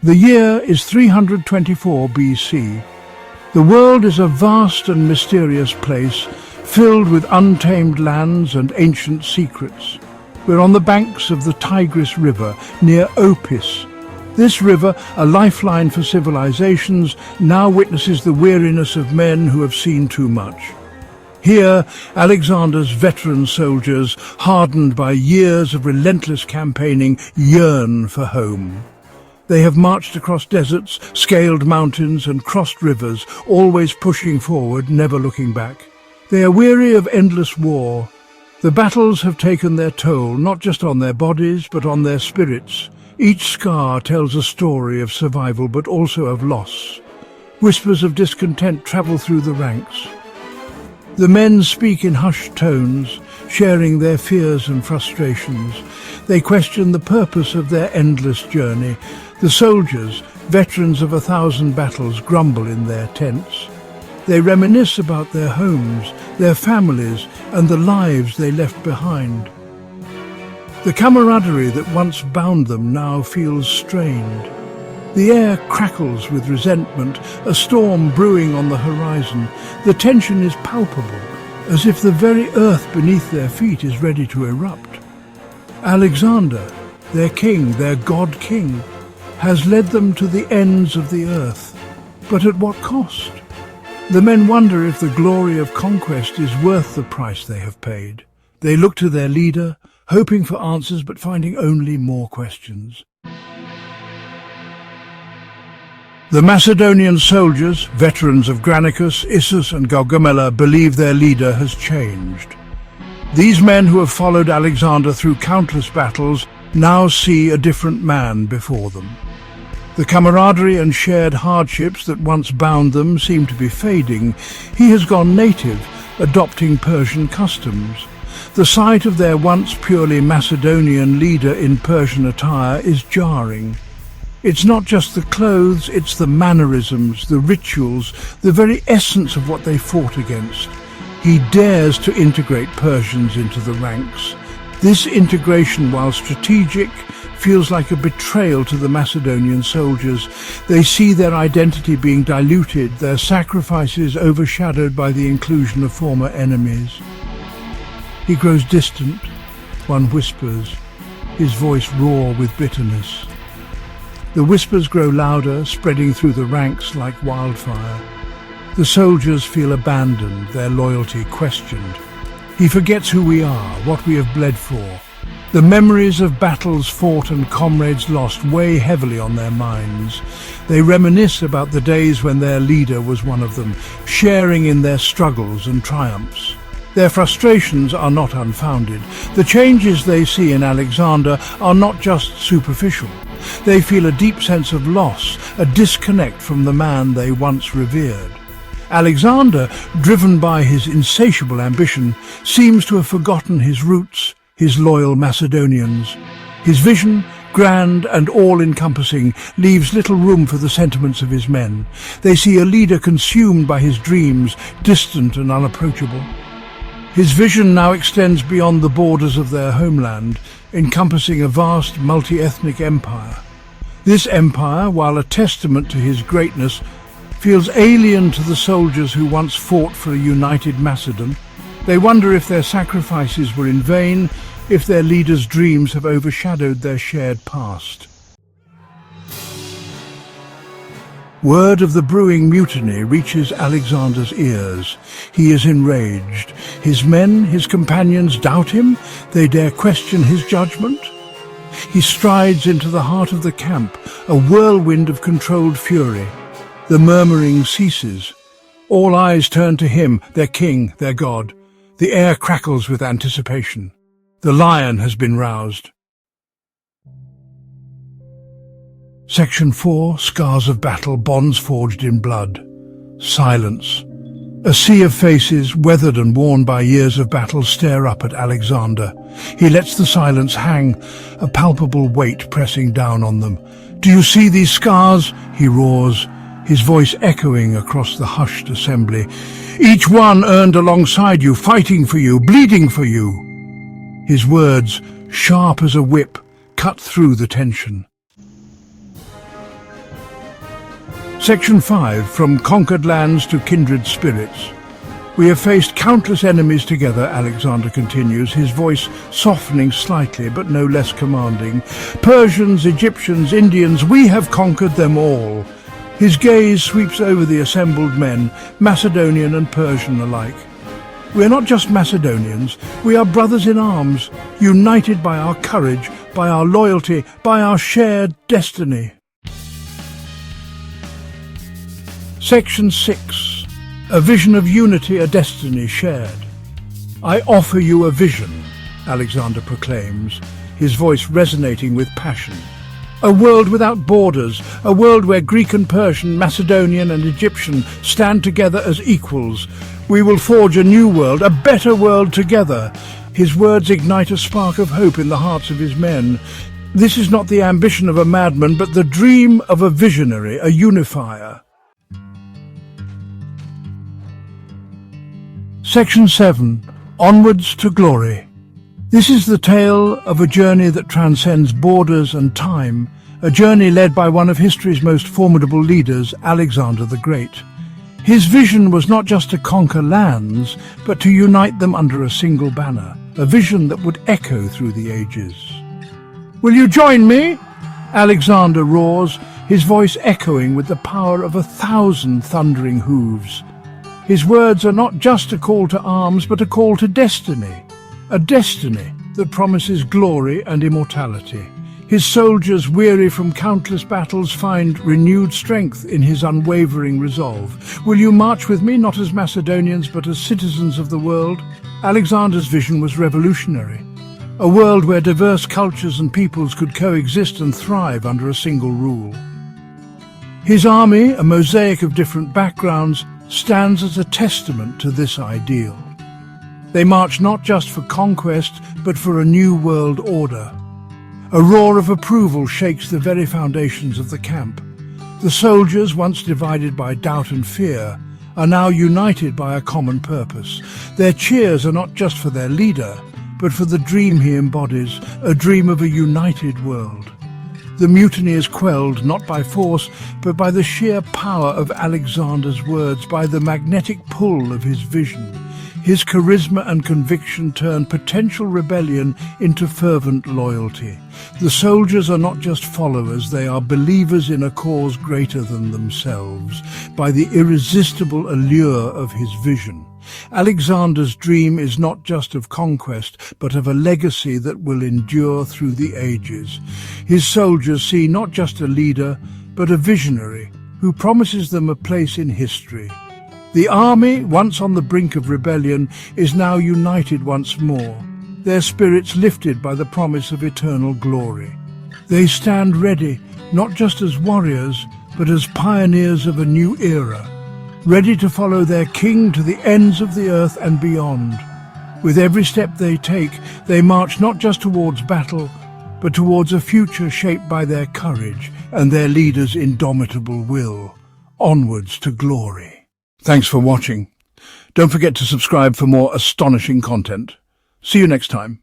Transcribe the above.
The year is 324 BC. The world is a vast and mysterious place, filled with untamed lands and ancient secrets. We're on the banks of the Tigris River, near Opis. This river, a lifeline for civilizations, now witnesses the weariness of men who have seen too much. Here, Alexander's veteran soldiers, hardened by years of relentless campaigning, yearn for home. They have marched across deserts, scaled mountains and crossed rivers, always pushing forward, never looking back. They are weary of endless war. The battles have taken their toll, not just on their bodies, but on their spirits. Each scar tells a story of survival, but also of loss. Whispers of discontent travel through the ranks. The men speak in hushed tones, sharing their fears and frustrations. They question the purpose of their endless journey. The soldiers, veterans of 1,000 battles, grumble in their tents. They reminisce about their homes, their families, and the lives they left behind. The camaraderie that once bound them now feels strained. The air crackles with resentment, a storm brewing on the horizon. The tension is palpable, as if the very earth beneath their feet is ready to erupt. Alexander, their king, their god-king, has led them to the ends of the earth. But at what cost? The men wonder if the glory of conquest is worth the price they have paid. They look to their leader, hoping for answers but finding only more questions. The Macedonian soldiers, veterans of Granicus, Issus and Gaugamela, believe their leader has changed. These men who have followed Alexander through countless battles now see a different man before them. The camaraderie and shared hardships that once bound them seem to be fading. He has gone native, adopting Persian customs. The sight of their once purely Macedonian leader in Persian attire is jarring. It's not just the clothes, it's the mannerisms, the rituals, the very essence of what they fought against. He dares to integrate Persians into the ranks. This integration, while strategic, feels like a betrayal to the Macedonian soldiers. They see their identity being diluted, their sacrifices overshadowed by the inclusion of former enemies. He grows distant, one whispers, his voice raw with bitterness. The whispers grow louder, spreading through the ranks like wildfire. The soldiers feel abandoned, their loyalty questioned. He forgets who we are, what we have bled for. The memories of battles fought and comrades lost weigh heavily on their minds. They reminisce about the days when their leader was one of them, sharing in their struggles and triumphs. Their frustrations are not unfounded. The changes they see in Alexander are not just superficial. They feel a deep sense of loss, a disconnect from the man they once revered. Alexander, driven by his insatiable ambition, seems to have forgotten his roots, his loyal Macedonians. His vision, grand and all-encompassing, leaves little room for the sentiments of his men. They see a leader consumed by his dreams, distant and unapproachable. His vision now extends beyond the borders of their homeland, encompassing a vast multi-ethnic empire. This empire, while a testament to his greatness, feels alien to the soldiers who once fought for a united Macedon. They wonder if their sacrifices were in vain, if their leaders' dreams have overshadowed their shared past. Word of the brewing mutiny reaches Alexander's ears. He is enraged. His men, his companions, doubt him. They dare question his judgment. He strides into the heart of the camp, a whirlwind of controlled fury. The murmuring ceases. All eyes turn to him, their king, their god. The air crackles with anticipation. The lion has been roused. Section 4, Scars of Battle, Bonds Forged in Blood. Silence. A sea of faces, weathered and worn by years of battle, stare up at Alexander. He lets the silence hang, a palpable weight pressing down on them. "Do you see these scars?" he roars, his voice echoing across the hushed assembly. "Each one earned alongside you, fighting for you, bleeding for you." His words, sharp as a whip, cut through the tension. Section 5, From Conquered Lands to Kindred Spirits. We have faced countless enemies together, Alexander continues, his voice softening slightly but no less commanding. Persians, Egyptians, Indians, we have conquered them all. His gaze sweeps over the assembled men, Macedonian and Persian alike. We are not just Macedonians, we are brothers in arms, united by our courage, by our loyalty, by our shared destiny. Section 6. A vision of unity, a destiny shared. I offer you a vision, Alexander proclaims, his voice resonating with passion. A world without borders, a world where Greek and Persian, Macedonian and Egyptian stand together as equals. We will forge a new world, a better world together. His words ignite a spark of hope in the hearts of his men. This is not the ambition of a madman, but the dream of a visionary, a unifier. Section 7. Onwards to Glory. This is the tale of a journey that transcends borders and time, a journey led by one of history's most formidable leaders, Alexander the Great. His vision was not just to conquer lands, but to unite them under a single banner, a vision that would echo through the ages. Will you join me? Alexander roars, his voice echoing with the power of 1,000 thundering hooves. His words are not just a call to arms, but a call to destiny. A destiny that promises glory and immortality. His soldiers, weary from countless battles, find renewed strength in his unwavering resolve. Will you march with me, not as Macedonians, but as citizens of the world? Alexander's vision was revolutionary. A world where diverse cultures and peoples could coexist and thrive under a single rule. His army, a mosaic of different backgrounds, stands as a testament to this ideal. They march not just for conquest, but for a new world order. A roar of approval shakes the very foundations of the camp. The soldiers, once divided by doubt and fear, are now united by a common purpose. Their cheers are not just for their leader, but for the dream he embodies, a dream of a united world. The mutiny is quelled not by force, but by the sheer power of Alexander's words, by the magnetic pull of his vision. His charisma and conviction turn potential rebellion into fervent loyalty. The soldiers are not just followers, they are believers in a cause greater than themselves, by the irresistible allure of his vision. Alexander's dream is not just of conquest, but of a legacy that will endure through the ages. His soldiers see not just a leader, but a visionary who promises them a place in history. The army, once on the brink of rebellion, is now united once more, their spirits lifted by the promise of eternal glory. They stand ready, not just as warriors, but as pioneers of a new era, ready to follow their king to the ends of the earth and beyond. With every step they take, they march not just towards battle, but towards a future shaped by their courage and their leader's indomitable will. Onwards to glory. Thanks for watching. Don't forget to subscribe for more astonishing content. See you next time.